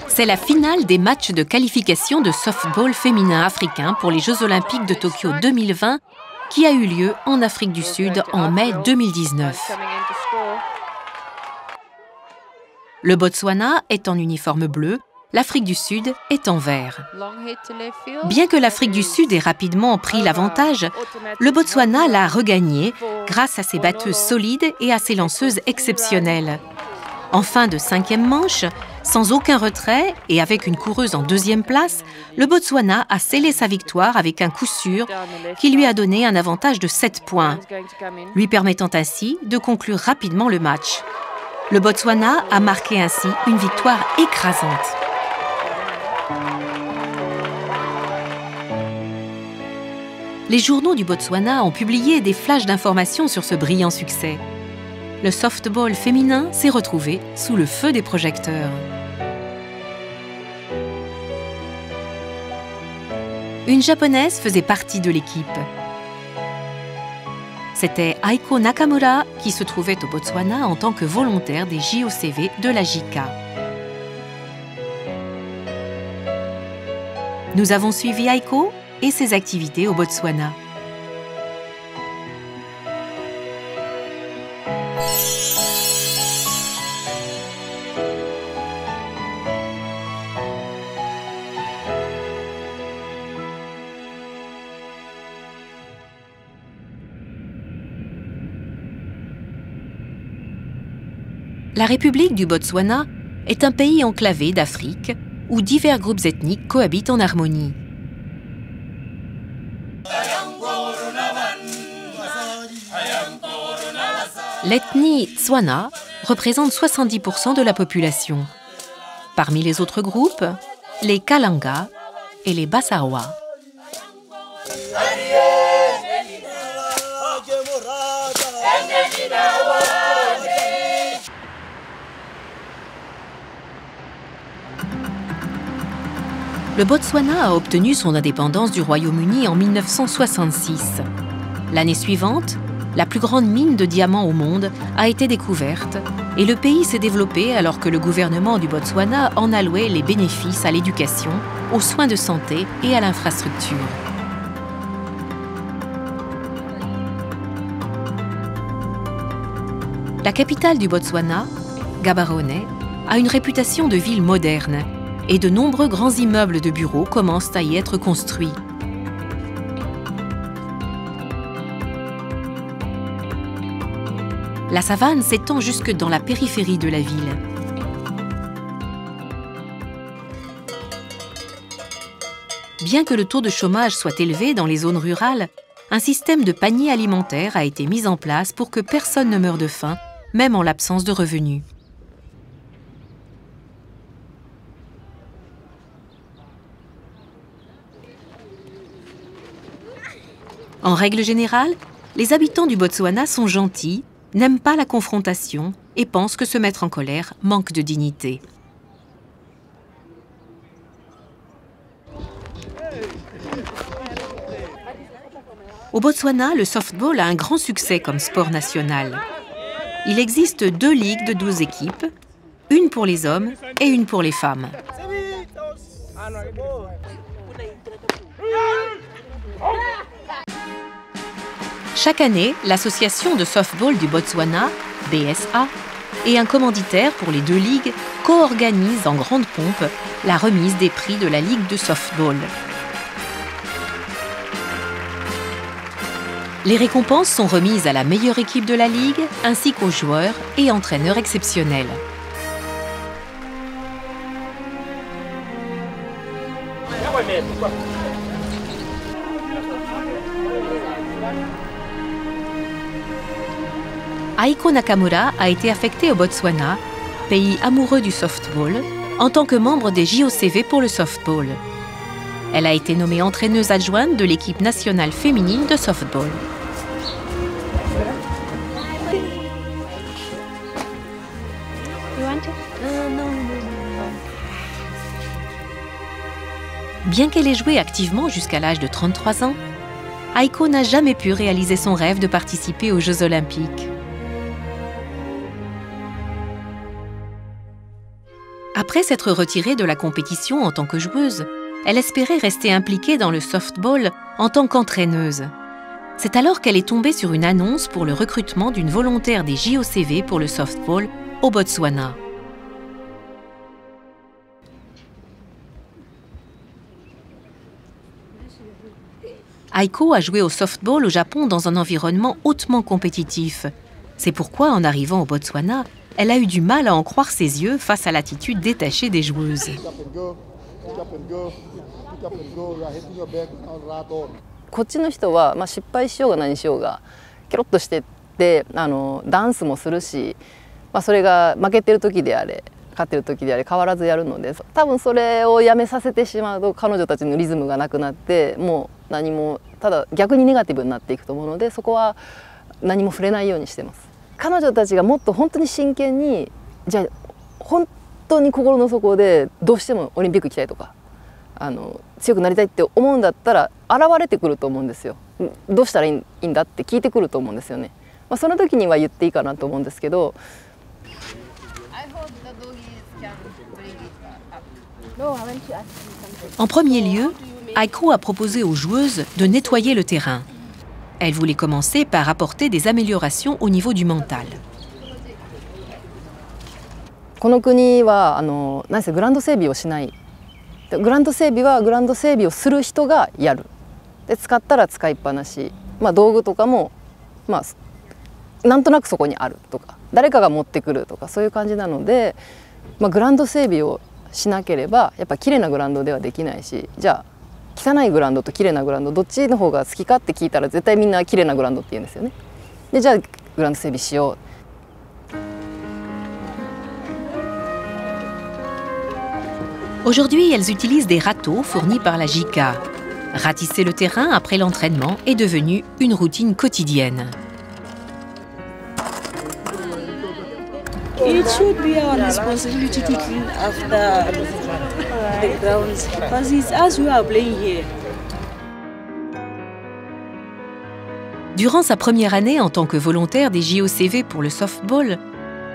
C'est la finale des matchs de qualification de softball féminin africain pour les Jeux Olympiques de Tokyo 2020 qui a eu lieu en Afrique du Sud en mai 2019. Le Botswana est en uniforme bleu, l'Afrique du Sud est en vert. Bien que l'Afrique du Sud ait rapidement pris l'avantage, le Botswana l'a regagné grâce à ses batteuses solides et à ses lanceuses exceptionnelles. En fin de 5e manche, sans aucun retrait et avec une coureuse en 2e place, le Botswana a scellé sa victoire avec un coup sûr qui lui a donné un avantage de 7 points, lui permettant ainsi de conclure rapidement le match. Le Botswana a marqué ainsi une victoire écrasante. Les journaux du Botswana ont publié des flashs d'informations sur ce brillant succès. Le softball féminin s'est retrouvé sous le feu des projecteurs. Une japonaise faisait partie de l'équipe. C'était Aiko Nakamura qui se trouvait au Botswana en tant que volontaire des JOCV de la JICA. Nous avons suivi Aiko et ses activités au Botswana. La République du Botswana est un pays enclavé d'Afrique où divers groupes ethniques cohabitent en harmonie. L'ethnie Tswana représente 70% de la population. Parmi les autres groupes, les Kalanga et les Bassawa. Le Botswana a obtenu son indépendance du Royaume-Uni en 1966. L'année suivante, la plus grande mine de diamants au monde a été découverte et le pays s'est développé alors que le gouvernement du Botswana en allouait les bénéfices à l'éducation, aux soins de santé et à l'infrastructure. La capitale du Botswana, Gaborone, a une réputation de ville moderne et de nombreux grands immeubles de bureaux commencent à y être construits. La savane s'étend jusque dans la périphérie de la ville. Bien que le taux de chômage soit élevé dans les zones rurales, un système de panier alimentaire a été mis en place pour que personne ne meure de faim, même en l'absence de revenus. En règle générale, les habitants du Botswana sont gentils, n'aiment pas la confrontation et pensent que se mettre en colère manque de dignité. Au Botswana, le softball a un grand succès comme sport national. Il existe 2 ligues de 12 équipes, une pour les hommes et une pour les femmes. Chaque année, l'association de softball du Botswana, BSA, et un commanditaire pour les 2 ligues co-organisent en grande pompe la remise des prix de la ligue de softball. Les récompenses sont remises à la meilleure équipe de la ligue ainsi qu'aux joueurs et entraîneurs exceptionnels. Aiko Nakamura a été affectée au Botswana, pays amoureux du softball, en tant que membre des JOCV pour le softball. Elle a été nommée entraîneuse adjointe de l'équipe nationale féminine de softball. Bien qu'elle ait joué activement jusqu'à l'âge de 33 ans, Aiko n'a jamais pu réaliser son rêve de participer aux Jeux Olympiques. Après s'être retirée de la compétition en tant que joueuse, elle espérait rester impliquée dans le softball en tant qu'entraîneuse. C'est alors qu'elle est tombée sur une annonce pour le recrutement d'une volontaire des JOCV pour le softball au Botswana. Aiko a joué au softball au Japon dans un environnement hautement compétitif. C'est pourquoi, en arrivant au Botswana, elle a eu du mal à en croire ses yeux face à l'attitude détachée des joueuses. こっちの人は、失敗しようが何しようがケロッとしてってダンスもするし、それが負けてる時であれ勝ってる時であれ変わらずやるので、多分それをやめさせてしまうと彼女たちのリズムがなくなってもう何もただ逆にネガティブになっていくと思うので、そこは何も触れないようにしてます。彼女たちがもっと本当に真剣に、じゃあ本当に心の底でどうしてもオリンピック行きたいとか強くなりたいって思うんだったら現れてくると思うんですよ。どうしたらいいんだって聞いてくると思うんですよね。その時には言っていいかなと思うんですけど。En premier lieu, Aiko a proposé aux joueuses de nettoyer le terrain. Elle voulait commencer par apporter des améliorations au niveau du mental. この国は何せグラウンド整備をしない。グラウンド整備はグラウンド整備をする人がやる。で使ったら使いっぱなし。道具とかもなんとなくそこにあるとか、誰かが持ってくるとかそういう感じなので、グラウンド整備をしなければやっぱ綺麗なグラウンドではできないし、じゃあ汚いグラウンドと綺麗なグラウンドどっちの方が好きかって聞いたら絶対みんな綺麗なグラウンドって言うんですよね。でじゃあグラウンド整備しよう。Aujourd'hui, elles utilisent des râteaux fournis par la JICA. Ratisser le terrain après l'entraînement est devenu une routine quotidienne. It should be our responsibility to clean after the grounds because it's us who are playing here. Durant sa première année en tant que volontaire des JOCV pour le softball,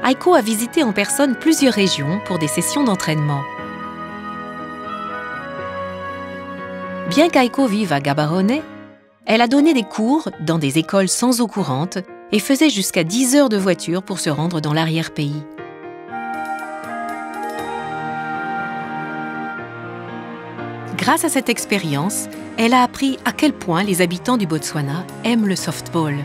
Aiko a visité en personne plusieurs régions pour des sessions d'entraînement. Bien qu'Aiko vive à Gaborone, elle a donné des cours dans des écoles sans eau courante et faisait jusqu'à 10 heures de voiture pour se rendre dans l'arrière-pays. Grâce à cette expérience, elle a appris à quel point les habitants du Botswana aiment le softball.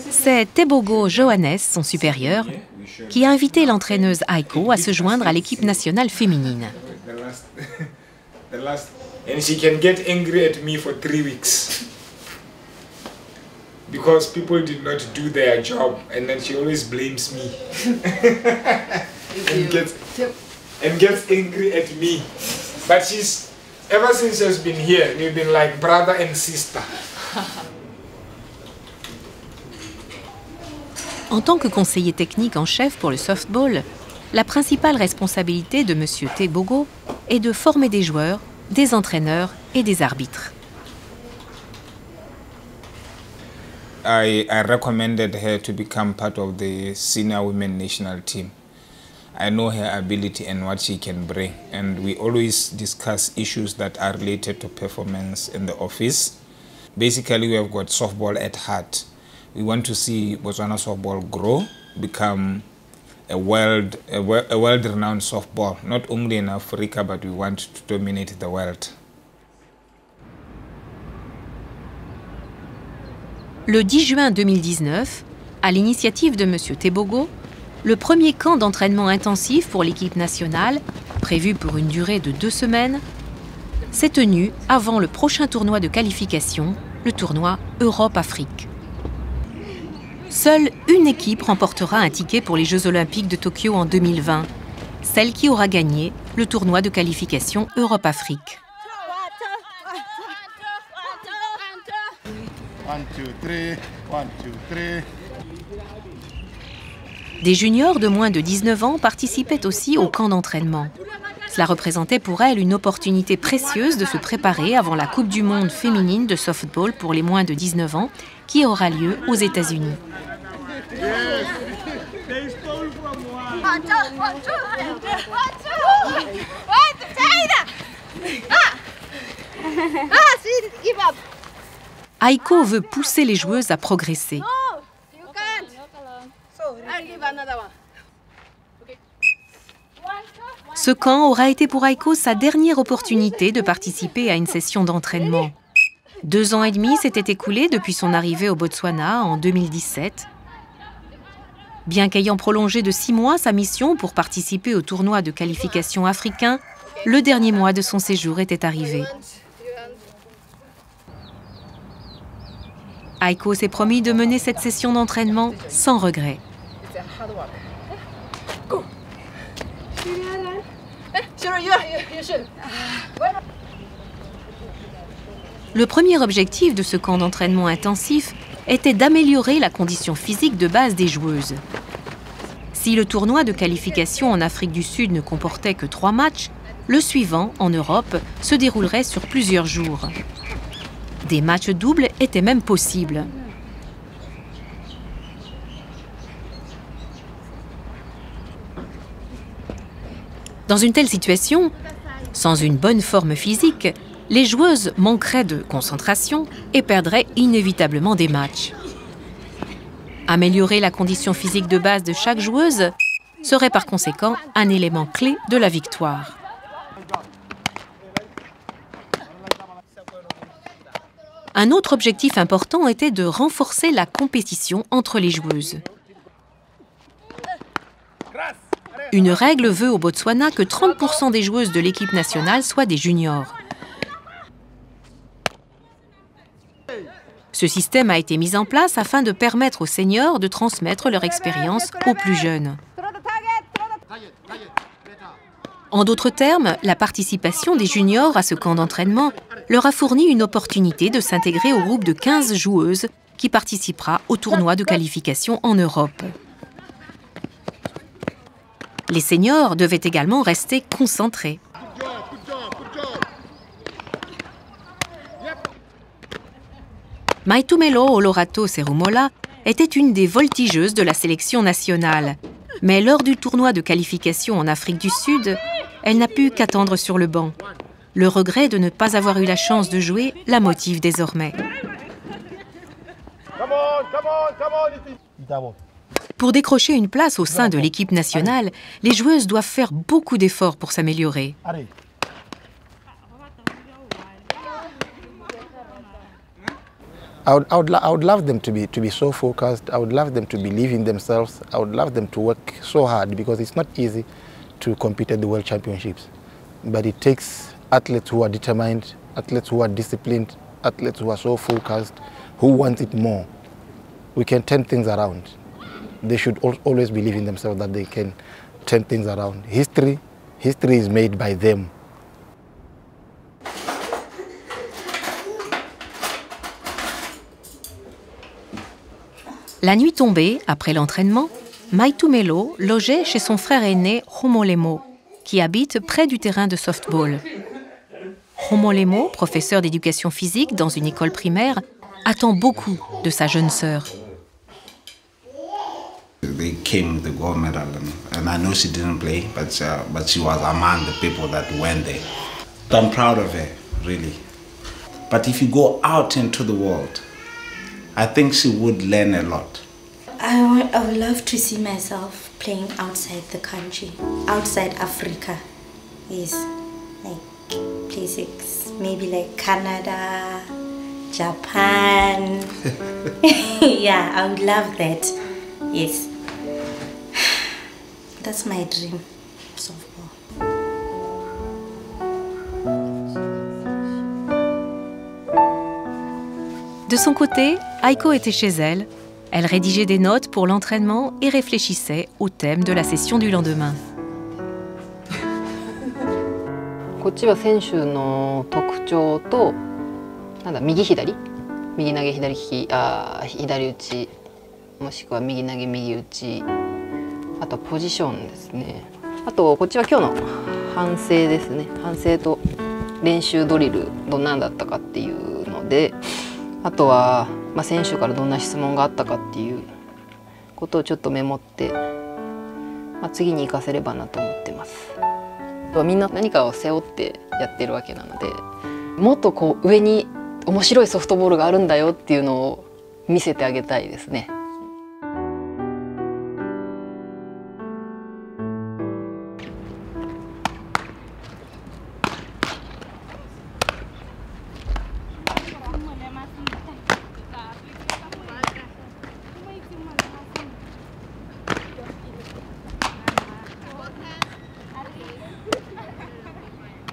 C'est Tebogo Johannes, son supérieur, qui a invité l'entraîneuse Aiko à se joindre à l'équipe nationale féminine. And she can get angry at me for 3 weeks because people did not do their job, and then she always blames me and gets angry at me. But ever since she's been here, we've been like brother and sister. En tant que conseiller technique en chef pour le softball, la principale responsabilité de M. Tebogo est de former des joueurs, des entraîneurs et des arbitres. I recommended her to become part of the senior women national team. I know her ability and what she can bring, and we always discuss issues that are related to performance in the office. Basically, we have got softball at heart. We want to see Botswana softball grow, become a world-renowned softball, not only in Africa, but we want to dominate the world. Le 10 juin 2019, à l'initiative de M. Tebogo, le premier camp d'entraînement intensif pour l'équipe nationale, prévu pour une durée de 2 semaines, s'est tenu avant le prochain tournoi de qualification, le tournoi Europe-Afrique. Seule une équipe remportera un ticket pour les Jeux Olympiques de Tokyo en 2020, celle qui aura gagné le tournoi de qualification Europe-Afrique. 1, 2, 3, 1, 2, 3. Des juniors de moins de 19 ans participaient aussi au camp d'entraînement. Cela représentait pour elle une opportunité précieuse de se préparer avant la Coupe du monde féminine de softball pour les moins de 19 ans qui aura lieu aux États-Unis. Aiko veut pousser les joueuses à progresser. Ce camp aura été pour Aiko sa dernière opportunité de participer à une session d'entraînement. 2 ans et demi s'étaient écoulés depuis son arrivée au Botswana en 2017. Bien qu'ayant prolongé de 6 mois sa mission pour participer au tournoi de qualification africain, le dernier mois de son séjour était arrivé. Aiko s'est promis de mener cette session d'entraînement sans regret. Le premier objectif de ce camp d'entraînement intensif était d'améliorer la condition physique de base des joueuses. Si le tournoi de qualification en Afrique du Sud ne comportait que 3 matchs, le suivant, en Europe, se déroulerait sur plusieurs jours. Des matchs doubles étaient même possibles. Dans une telle situation, sans une bonne forme physique, les joueuses manqueraient de concentration et perdraient inévitablement des matchs. Améliorer la condition physique de base de chaque joueuse serait par conséquent un élément clé de la victoire. Un autre objectif important était de renforcer la compétition entre les joueuses. Une règle veut au Botswana que 30% des joueuses de l'équipe nationale soient des juniors. Ce système a été mis en place afin de permettre aux seniors de transmettre leur expérience aux plus jeunes. En d'autres termes, la participation des juniors à ce camp d'entraînement leur a fourni une opportunité de s'intégrer au groupe de 15 joueuses qui participera au tournoi de qualification en Europe. Les seniors devaient également rester concentrés. Maitumelo Olorato Serumola était une des voltigeuses de la sélection nationale. Mais lors du tournoi de qualification en Afrique du Sud, elle n'a pu qu'attendre sur le banc. Le regret de ne pas avoir eu la chance de jouer la motive désormais. Pour décrocher une place au sein de l'équipe nationale, les joueuses doivent faire beaucoup d'efforts pour s'améliorer. I would love them to be so focused. I would love them to believe in themselves. I would love them to work so hard because it's not easy to compete at the World Championships. But it takes athletes who are determined, athletes who are disciplined, athletes who are so focused, who want it more. We can turn things around. They should always believe in themselves that they can turn things around. History is made by them. La nuit tombée, après l'entraînement, Maitumelo logeait chez son frère aîné Homolemo, qui habite près du terrain de softball. Homolemo, professeur d'éducation physique dans une école primaire, attend beaucoup de sa jeune sœur. They came with the gold medal, and I know she didn't play, but she was among the people that went there. I'm proud of her, really. But if you go out into the world, I think she would learn a lot. I would love to see myself playing outside the country, outside Africa. Yes, like places, maybe like Canada, Japan. Yeah, I would love that. Yes. That's my dream, softball. De son côté, Aiko était chez elle. Elle rédigeait des notes pour l'entraînement et réfléchissait au thème de la session du lendemain. こっちは選手の特徴と、右左、右投げ左利き、左打ち、もしくは右投げ右打ち、あとポジションですね。あとこっちは今日の反省ですね。反省と練習ドリルどんなんだったかっていうので、あとは、選手からどんな質問があったかっていうことをちょっとメモって、次に生かせればなと思ってます。みんな何かを背負ってやってるわけなので、もっとこう上に面白いソフトボールがあるんだよっていうのを見せてあげたいですね。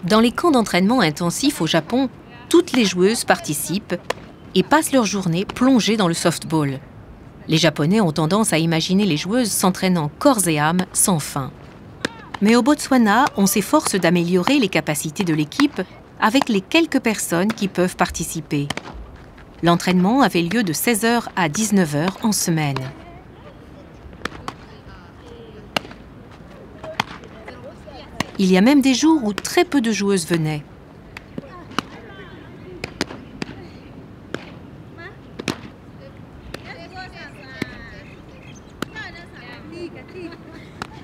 Dans les camps d'entraînement intensifs au Japon, toutes les joueuses participent et passent leur journée plongées dans le softball. Les Japonais ont tendance à imaginer les joueuses s'entraînant corps et âme sans fin. Mais au Botswana, on s'efforce d'améliorer les capacités de l'équipe avec les quelques personnes qui peuvent participer. L'entraînement avait lieu de 16h à 19h en semaine. Il y a même des jours où très peu de joueuses venaient.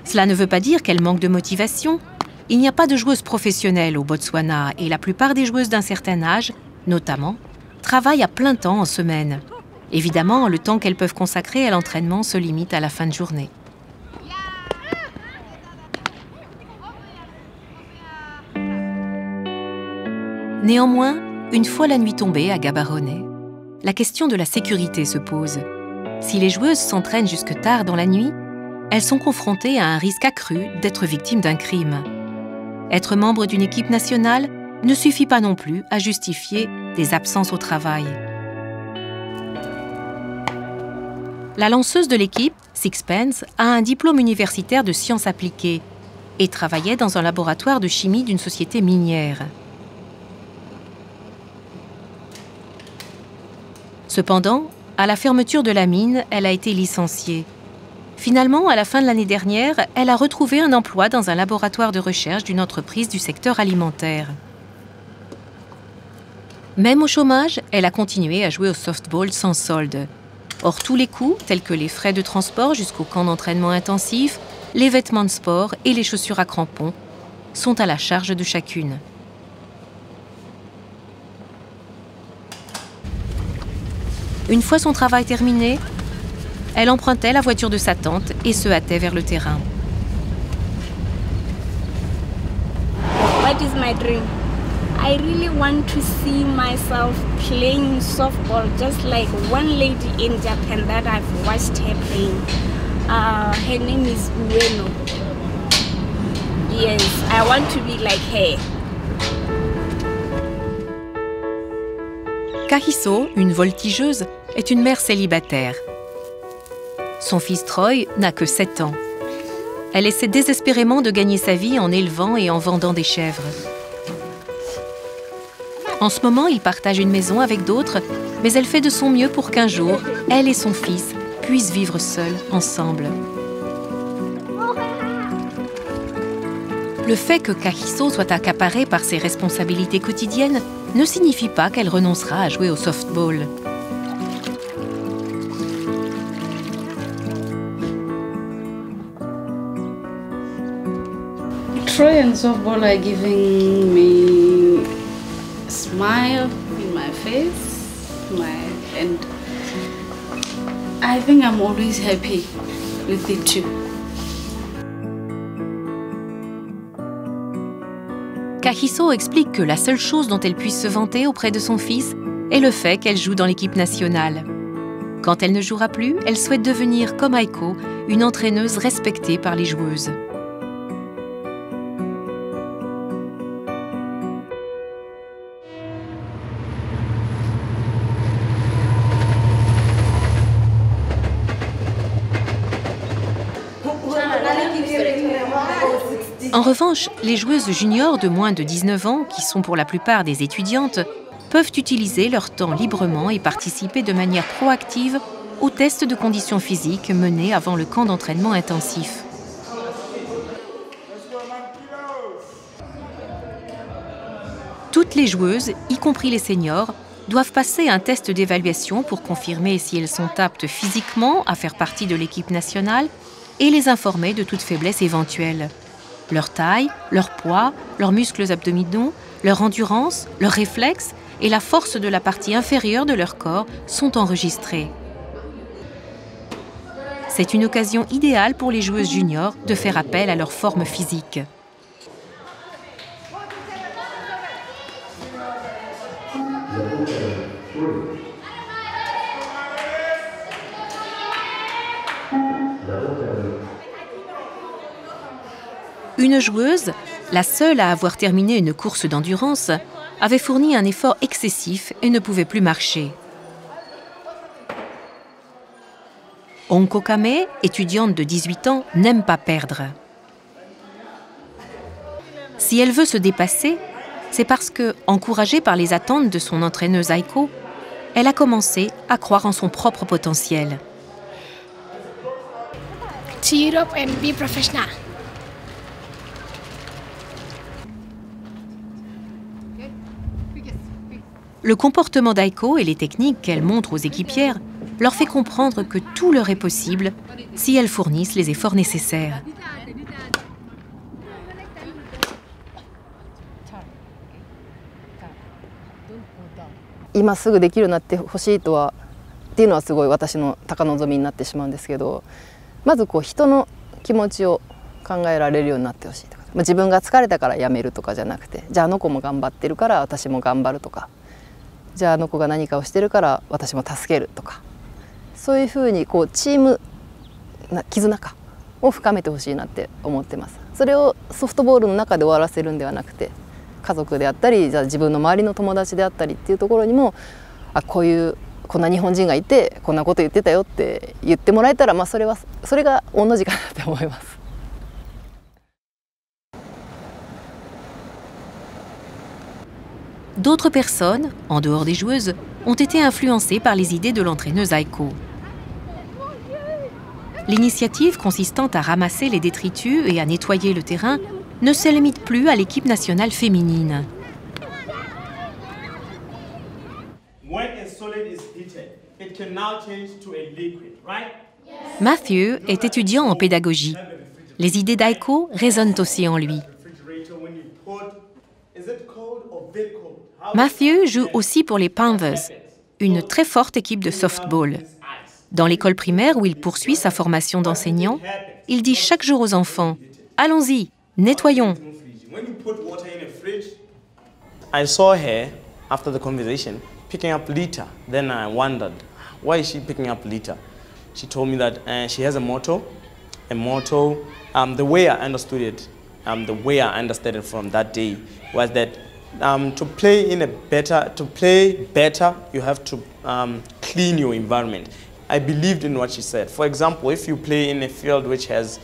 Cela ne veut pas dire qu'elles manquent de motivation. Il n'y a pas de joueuses professionnelles au Botswana et la plupart des joueuses d'un certain âge, notamment, travaillent à plein temps en semaine. Évidemment, le temps qu'elles peuvent consacrer à l'entraînement se limite à la fin de journée. Néanmoins, une fois la nuit tombée à Gaborone, la question de la sécurité se pose. Si les joueuses s'entraînent jusque tard dans la nuit, elles sont confrontées à un risque accru d'être victimes d'un crime. Être membre d'une équipe nationale ne suffit pas non plus à justifier des absences au travail. La lanceuse de l'équipe, Sixpence, a un diplôme universitaire de sciences appliquées et travaillait dans un laboratoire de chimie d'une société minière. Cependant, à la fermeture de la mine, elle a été licenciée. Finalement, à la fin de l'année dernière, elle a retrouvé un emploi dans un laboratoire de recherche d'une entreprise du secteur alimentaire. Même au chômage, elle a continué à jouer au softball sans solde. Or, tous les coûts, tels que les frais de transport jusqu'au camp d'entraînement intensif, les vêtements de sport et les chaussures à crampons, sont à la charge de chacune. Une fois son travail terminé, elle empruntait la voiture de sa tante et se hâtait vers le terrain. What is my dream? I really want to see myself playing softball just like one lady in Japan that I've watched her playing. Her name is Ueno. Yes, I want to be like her. Kahiso, une voltigeuse, est une mère célibataire. Son fils Troy n'a que 7 ans. Elle essaie désespérément de gagner sa vie en élevant et en vendant des chèvres. En ce moment, il partage une maison avec d'autres, mais elle fait de son mieux pour qu'un jour, elle et son fils puissent vivre seuls, ensemble. Le fait que Kahiso soit accaparée par ses responsabilités quotidiennes ne signifie pas qu'elle renoncera à jouer au softball. Troy and softball are giving me a smile in my face, and I think I'm always happy with the two. Kahiso explique que la seule chose dont elle puisse se vanter auprès de son fils est le fait qu'elle joue dans l'équipe nationale. Quand elle ne jouera plus, elle souhaite devenir, comme Aiko, une entraîneuse respectée par les joueuses. En revanche, les joueuses juniors de moins de 19 ans, qui sont pour la plupart des étudiantes, peuvent utiliser leur temps librement et participer de manière proactive aux tests de conditions physiques menés avant le camp d'entraînement intensif. Toutes les joueuses, y compris les seniors, doivent passer un test d'évaluation pour confirmer si elles sont aptes physiquement à faire partie de l'équipe nationale et les informer de toute faiblesse éventuelle. Leur taille, leur poids, leurs muscles abdominaux, leur endurance, leurs réflexes et la force de la partie inférieure de leur corps sont enregistrés. C'est une occasion idéale pour les joueuses juniors de faire appel à leur forme physique. Une joueuse, la seule à avoir terminé une course d'endurance, avait fourni un effort excessif et ne pouvait plus marcher. Onko Kame, étudiante de 18 ans, n'aime pas perdre. Si elle veut se dépasser, c'est parce que, encouragée par les attentes de son entraîneuse Aiko, elle a commencé à croire en son propre potentiel. Cheer up and be professional. Le comportement d'Aiko et les techniques qu'elle montre aux équipières leur fait comprendre que tout leur est possible si elles fournissent les efforts nécessaires. Maintenant,すぐできるようになってほしいとはっていうのはすごい私の高望みになってしまうんですけど、まずこう人の気持ちを考えられるようになってほしいとか、自分が疲れたからやめるとかじゃなくて、じゃああの子も頑張ってるから私も頑張るとか、じゃああの子が何かをしてるから私も助けるとか、そういうふうにこうチームな絆かを深めてほしいなって思ってます。それをソフトボールの中で終わらせるんではなくて、家族であったり、じゃあ自分の周りの友達であったりっていうところにも、あ、こんな日本人がいてこんなこと言ってたよって言ってもらえたら、まあそれが御の字かなって思います。D'autres personnes, en dehors des joueuses, ont été influencées par les idées de l'entraîneuse Aiko. L'initiative consistant à ramasser les détritus et à nettoyer le terrain ne se limite plus à l'équipe nationale féminine. Matthew est étudiant en pédagogie. Les idées d'Aiko résonnent aussi en lui. Matthew joue aussi pour les Panthers, une très forte équipe de softball. Dans l'école primaire où il poursuit sa formation d'enseignant, il dit chaque jour aux enfants « Allons-y, nettoyons ». I saw her, after the conversation, picking up litter. Then I wondered, why is she picking up litter? She told me that she has a motto. The way I understood it, the way I understood it from that day was that to play better, you have to clean your environment. I believed in what she said. For example, if you play in a field which has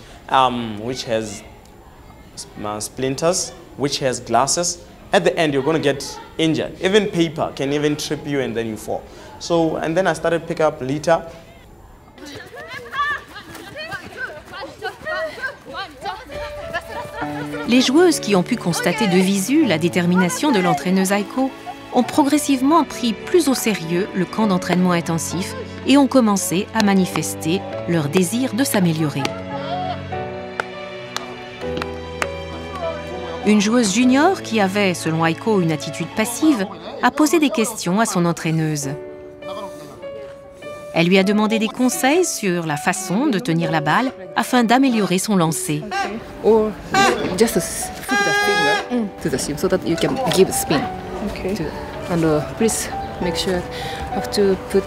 splinters, which has glasses, at the end you're going to get injured. Even paper can even trip you and then you fall. So, and then I started picking up litter. Les joueuses qui ont pu constater de visu la détermination de l'entraîneuse Aiko ont progressivement pris plus au sérieux le camp d'entraînement intensif et ont commencé à manifester leur désir de s'améliorer. Une joueuse junior qui avait, selon Aiko, une attitude passive, a posé des questions à son entraîneuse. Elle lui a demandé des conseils sur la façon de tenir la balle afin d'améliorer son lancer. Or just put the finger to the ship so that you can give spin. Okay. And please make sure you have to put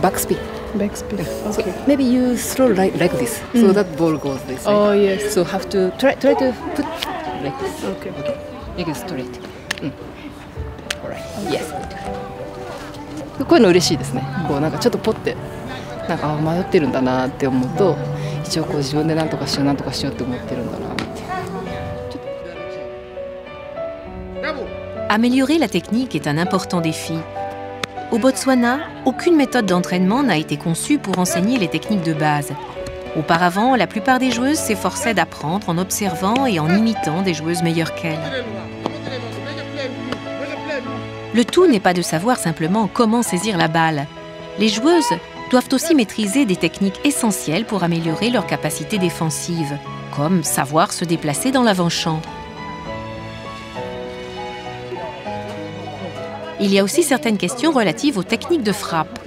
backspin. Backspin. So Okay. maybe you throw like this, so that ball goes this way. Oh yes. So have to try to put like this. Okay. Okay. Make it straight. Alright. Yes. こういうの嬉しいですね。こうなんかちょっとポッてなんか迷ってるんだなって思うと、一応こう自分でなんとかしようって思ってるんだなって。Améliorer la technique est un important défi. Au Botswana, aucune méthode d'entraînement n'a été conçue pour enseigner les techniques de base. Auparavant, la plupart des joueuses s'efforçaient d'apprendre en observant et en imitant des joueuses meilleures qu'elles. Le tout n'est pas de savoir simplement comment saisir la balle. Les joueuses doivent aussi maîtriser des techniques essentielles pour améliorer leur capacité défensive, comme savoir se déplacer dans l'avant-champ. Il y a aussi certaines questions relatives aux techniques de frappe.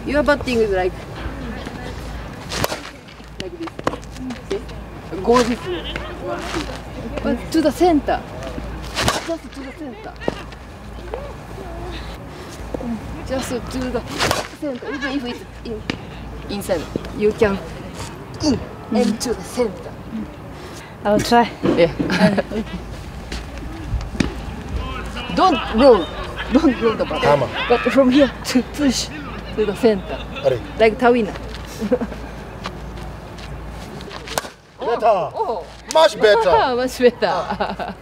Your batting is like this. Go this. But to the center. Just to the center. Just to the center. Even if it's inside, you can and to the center. I'll try. Yeah. Don't roll the ball. But from here to push to the center, like Tawina. Better. Much better. Much better.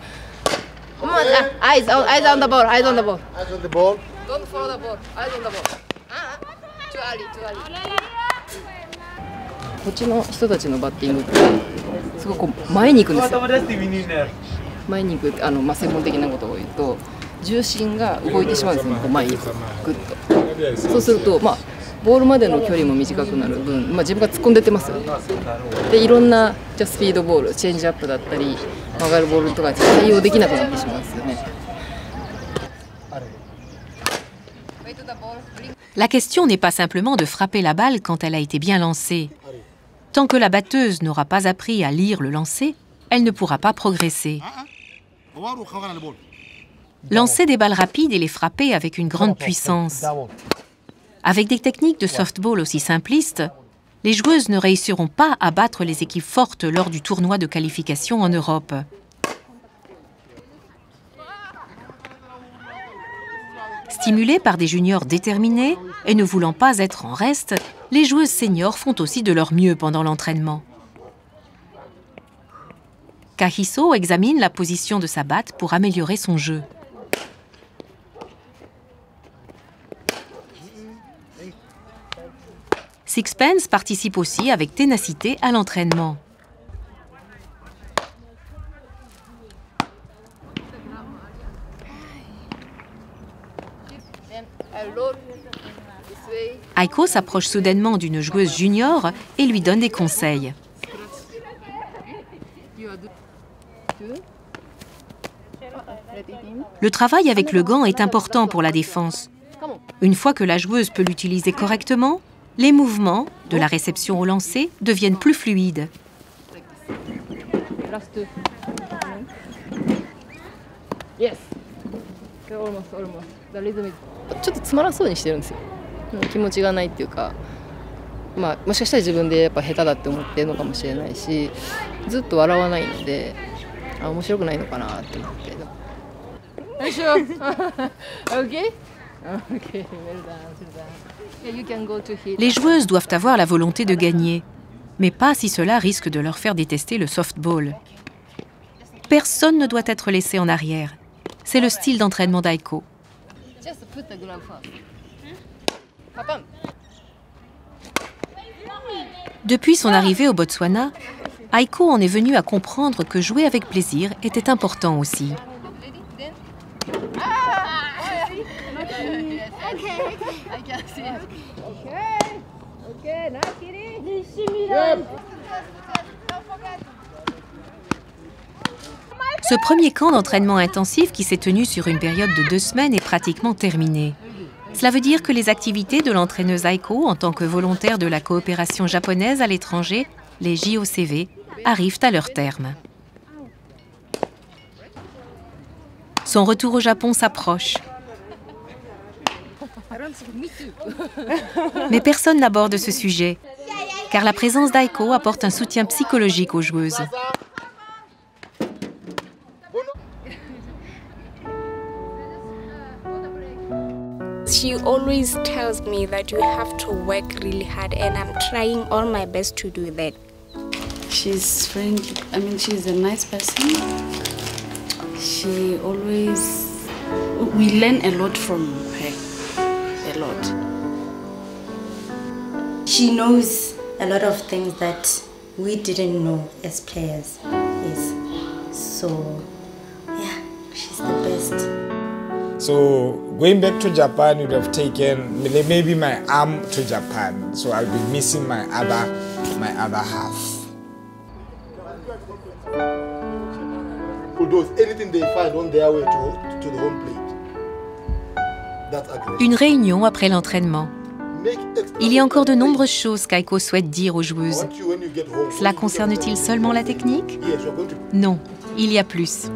Eyes on the ball. Eyes on the ball. Eyes on the ball. Don't follow the ball. Eyes on the ball. Too early. こっちの人たちのバッティングってすごくこう前に行くんですよ。前に行く専門的なことを言うと重心が動いてしまうんですね。こう前にグッと。そうするとボールまでの距離も短くなる分、自分が突っ込んでってますよね。でいろんなスピードボール、チェンジアップだったり曲がるボールとか対応できなくなってしまうんですよね。La question n'est pas simplement de frapper la balle quand elle a été bien lancée. Tant que la batteuse n'aura pas appris à lire le lancer, elle ne pourra pas progresser. Lancer des balles rapides et les frapper avec une grande puissance. Avec des techniques de softball aussi simplistes, les joueuses ne réussiront pas à battre les équipes fortes lors du tournoi de qualification en Europe. Stimulées par des juniors déterminés et ne voulant pas être en reste, les joueuses seniors font aussi de leur mieux pendant l'entraînement. Kahiso examine la position de sa batte pour améliorer son jeu. Sixpence participe aussi avec ténacité à l'entraînement. Aiko s'approche soudainement d'une joueuse junior et lui donne des conseils. Le travail avec le gant est important pour la défense. Une fois que la joueuse peut l'utiliser correctement, les mouvements, de la réception au lancer, deviennent plus fluides. Yes. ちょっとつまらそうにしてるんですよ。気持ちがないっていうか、もしかしたら自分でやっぱ下手だって思ってるのかもしれないし、ずっと笑わないので、面白くないのかなって思って。よいしょ。OK? OK. Les joueuses doivent avoir la volonté de gagner, mais pas si cela risque de leur faire détester le softball. Personne ne doit être laissé en arrière. C'est le style d'entraînement d'Aiko. Depuis son arrivée au Botswana, Aiko en est venue à comprendre que jouer avec plaisir était important aussi. Ce premier camp d'entraînement intensif qui s'est tenu sur une période de 2 semaines est pratiquement terminé. Cela veut dire que les activités de l'entraîneuse Aiko en tant que volontaire de la coopération japonaise à l'étranger, les JOCV, arrivent à leur terme. Son retour au Japon s'approche. Mais personne n'aborde ce sujet, car la présence d'Aiko apporte un soutien psychologique aux joueuses. She always tells me that you have to work really hard, and I'm trying all my best to do that. She's friendly. I mean, she's a nice person. She always... We learn a lot from her. A lot. She knows a lot of things that we didn't know as players. Yes. So, yeah, She's the best. So going back to Japan would have taken maybe my arm to Japan. So I'll be missing my other half. Bulldoze anything they find on their way to the home plate. That's aggressive. Une réunion après l'entraînement. Il y a encore de nombreuses choses qu'Aiko souhaite dire aux joueuses. Cela concerne-t-il seulement la technique? Non, il y a plus.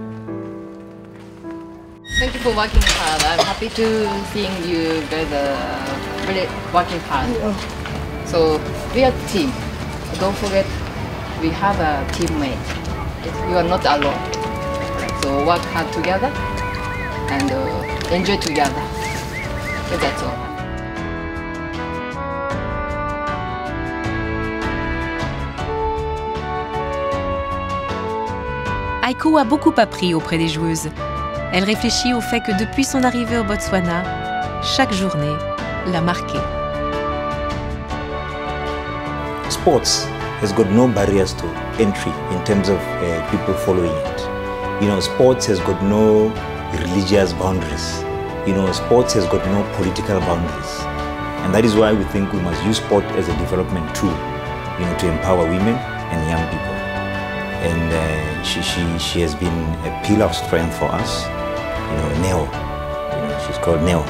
Thank you for working hard. I'm happy to seeing you guys really working hard. So we are a team. Don't forget, we have a teammate. You are not alone. So work hard together and enjoy together. So that's all. Aiko a beaucoup appris auprès des joueuses. Elle réfléchit au fait que depuis son arrivée au Botswana, chaque journée l'a marquée. Sports has got no barriers to entry in terms of people following it. You know, sports has got no religious boundaries. You know, sports has got no political boundaries. And that is why we think we must use sport as a development tool, you know, to empower women and young people. And she has been a pillar of strength for us. You know, Neo. You know, she's called Neo.